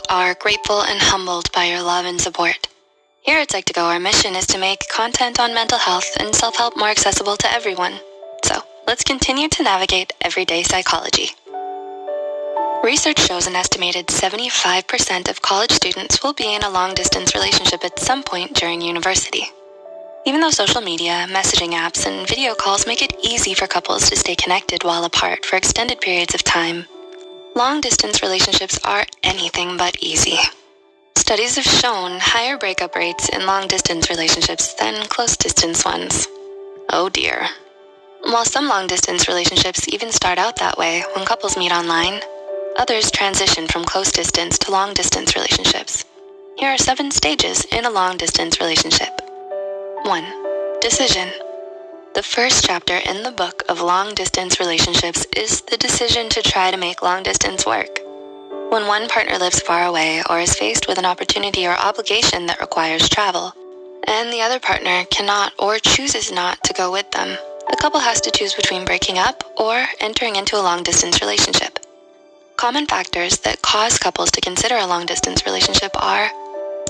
are grateful and humbled by your love and support. Here at Psych2Go, our mission is to make content on mental health and self-help more accessible to everyone. So, let's continue to navigate everyday psychology. Research shows an estimated 75% of college students will be in a long-distance relationship at some point during university. Even though social media, messaging apps, and video calls make it easy for couples to stay connected while apart for extended periods of time, long-distance relationships are anything but easy. Studies have shown higher breakup rates in long-distance relationships than close-distance ones. Oh dear. While some long-distance relationships even start out that way when couples meet online, others transition from close-distance to long-distance relationships. Here are 7 stages in a long-distance relationship. 1. Decision. The first chapter in the book of long-distance relationships is the decision to try to make long-distance work. When one partner lives far away or is faced with an opportunity or obligation that requires travel, and the other partner cannot or chooses not to go with them, the couple has to choose between breaking up or entering into a long-distance relationship. Common factors that cause couples to consider a long-distance relationship are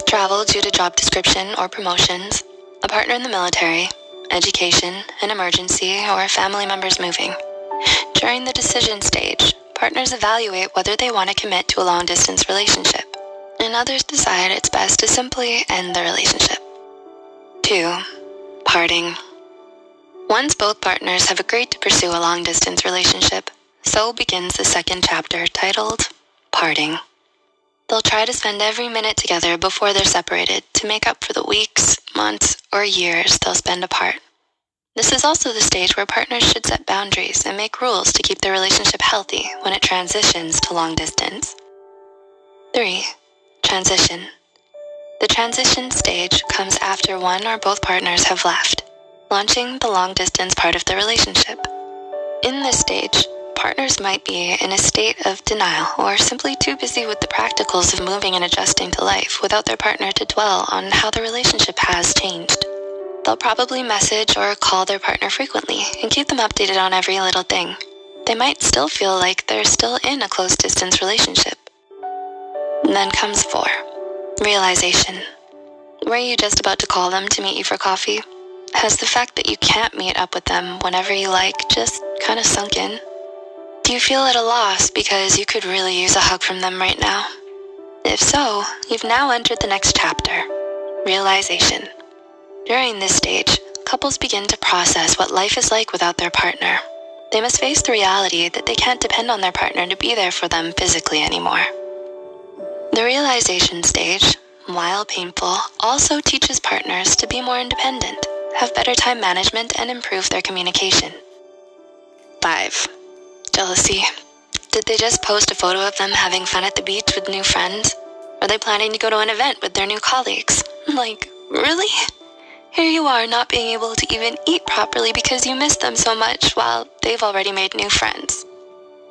travel due to job description or promotions, a partner in the military, education, an emergency, or family members moving. During the decision stage, partners evaluate whether they want to commit to a long-distance relationship, and others decide it's best to simply end the relationship. 2. Parting. Once both partners have agreed to pursue a long-distance relationship, so begins the second chapter titled Parting. They'll try to spend every minute together before they're separated to make up for the weeks, months, or years they'll spend apart. This is also the stage where partners should set boundaries and make rules to keep their relationship healthy when it transitions to long distance. 3. Transition. The transition stage comes after one or both partners have left, launching the long distance part of the relationship. In this stage, partners might be in a state of denial or simply too busy with the practicals of moving and adjusting to life without their partner to dwell on how the relationship has changed. They'll probably message or call their partner frequently and keep them updated on every little thing. They might still feel like they're still in a close-distance relationship. And then comes 4. Realization. Were you just about to call them to meet you for coffee? Has the fact that you can't meet up with them whenever you like just kind of sunk in? Do you feel at a loss because you could really use a hug from them right now? If so, you've now entered the next chapter, realization. During this stage, couples begin to process what life is like without their partner. They must face the reality that they can't depend on their partner to be there for them physically anymore. The realization stage, while painful, also teaches partners to be more independent, have better time management, and improve their communication. 5. Jealousy. Did they just post a photo of them having fun at the beach with new friends? Are they planning to go to an event with their new colleagues? Like, really? Here you are not being able to even eat properly because you miss them so much while they've already made new friends.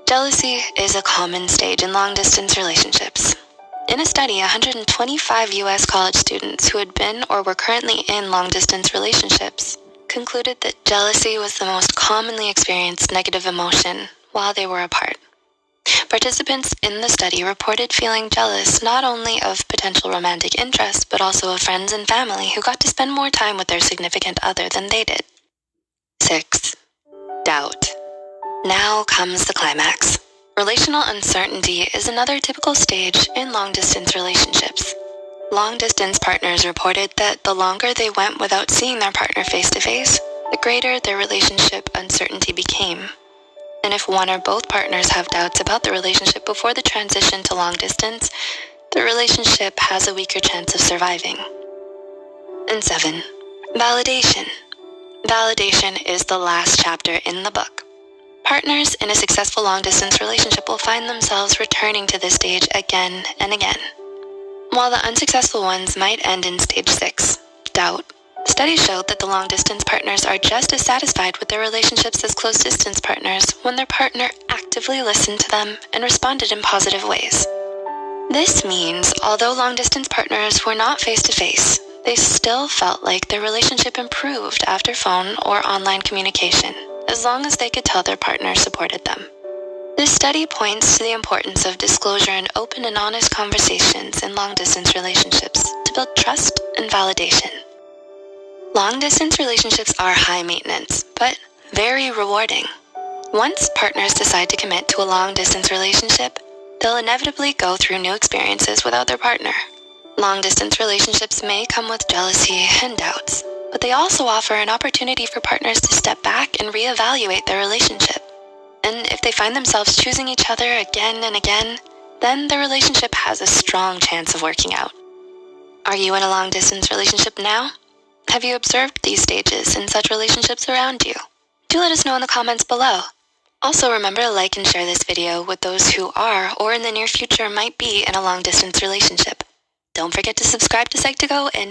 Jealousy is a common stage in long-distance relationships. In a study, 125 U.S. college students who had been or were currently in long-distance relationships concluded that jealousy was the most commonly experienced negative emotion while they were apart. Participants in the study reported feeling jealous not only of potential romantic interest, but also of friends and family who got to spend more time with their significant other than they did. 6. Doubt. Now comes the climax. Relational uncertainty is another typical stage in long-distance relationships. Long-distance partners reported that the longer they went without seeing their partner face-to-face, the greater their relationship uncertainty became. And if one or both partners have doubts about the relationship before the transition to long distance, the relationship has a weaker chance of surviving. And 7. Validation. Validation is the last chapter in the book. Partners in a successful long-distance relationship will find themselves returning to this stage again and again. While the unsuccessful ones might end in stage 6, doubt, studies showed that the long-distance partners are just as satisfied with their relationships as close-distance partners when their partner actively listened to them and responded in positive ways. This means, although long-distance partners were not face-to-face, they still felt like their relationship improved after phone or online communication, as long as they could tell their partner supported them. This study points to the importance of disclosure and open and honest conversations in long-distance relationships to build trust and validation. Long-distance relationships are high maintenance, but very rewarding. Once partners decide to commit to a long-distance relationship, they'll inevitably go through new experiences without their partner. Long-distance relationships may come with jealousy and doubts, but they also offer an opportunity for partners to step back and reevaluate their relationship. And if they find themselves choosing each other again and again, then the relationship has a strong chance of working out. Are you in a long-distance relationship now? Have you observed these stages in such relationships around you? Do let us know in the comments below. Also remember to like and share this video with those who are or in the near future might be in a long-distance relationship. Don't forget to subscribe to Psych2Go and